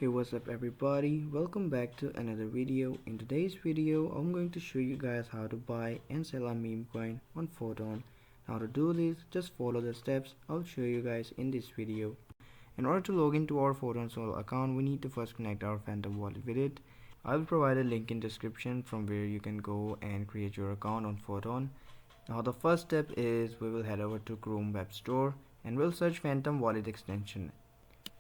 Hey, what's up everybody, welcome back to another video. In today's video I'm going to show you guys how to buy and sell a meme coin on Photon. Now to do this, just follow the steps I'll show you guys in this video. In order to log into our Photon Sol account, we need to first connect our Phantom wallet with it. I'll provide a link in description from where you can go and create your account on Photon. Now the first step is we will head over to Chrome Web Store and we'll search Phantom wallet extension.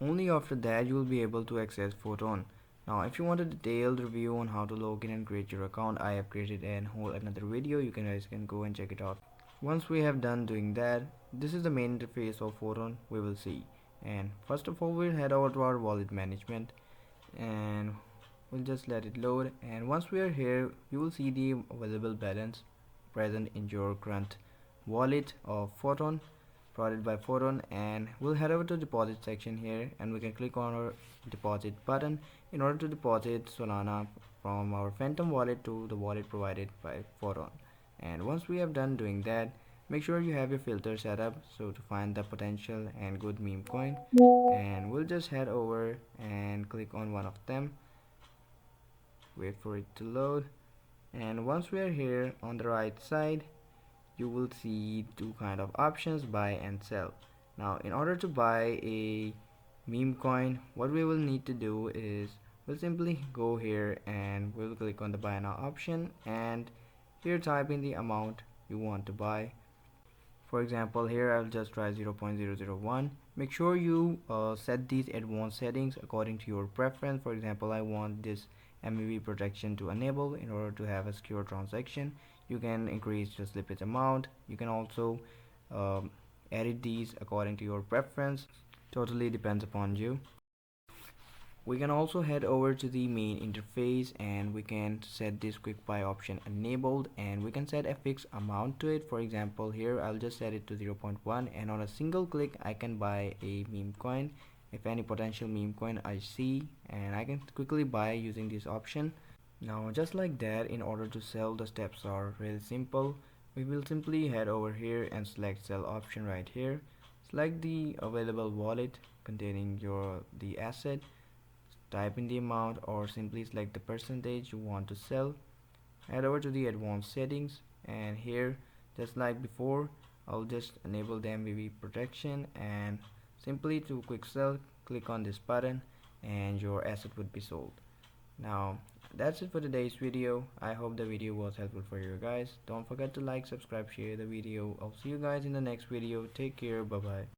Only after that you will be able to access Photon. Now if you want a detailed review on how to log in and create your account, I have created a whole another video. You guys can go and check it out. Once we have done doing that, this is the main interface of Photon we will see. And first of all, we'll head over to our wallet management and we'll just let it load. And once we are here, you will see the available balance present in your current wallet of Photon provided by Photon, and we'll head over to deposit section here and we can click on our deposit button in order to deposit Solana from our Phantom wallet to the wallet provided by Photon. And once we have done doing that, make sure you have your filter set up so to find the potential and good meme coin, and we'll just head over and click on one of them, wait for it to load. And once we are here on the right side, you will see two kind of options, buy and sell. Now in order to buy a meme coin, what we will need to do is we'll simply go here and we'll click on the buy now option, and here type in the amount you want to buy. For example, here I'll just try 0.001. Make sure you set these advanced settings according to your preference. For example, I want this MEV protection to enable in order to have a secure transaction. You can increase the slippage amount. You can also edit these according to your preference. Totally depends upon you. We can also head over to the main interface and we can set this quick buy option enabled, and we can set a fixed amount to it. For example, here I'll just set it to 0.1, and on a single click I can buy a meme coin if any potential meme coin I see, and I can quickly buy using this option. Now just like that, in order to sell, the steps are really simple. We will simply head over here and select sell option right here. Select the available wallet containing the asset, type in the amount or simply select the percentage you want to sell. Head over to the advanced settings, and here just like before I'll just enable the MEV protection, and simply to quick sell click on this button and your asset would be sold. Now that's it for today's video. I hope the video was helpful for you guys. Don't forget to like, subscribe, share the video. I'll see you guys in the next video. Take care. Bye bye.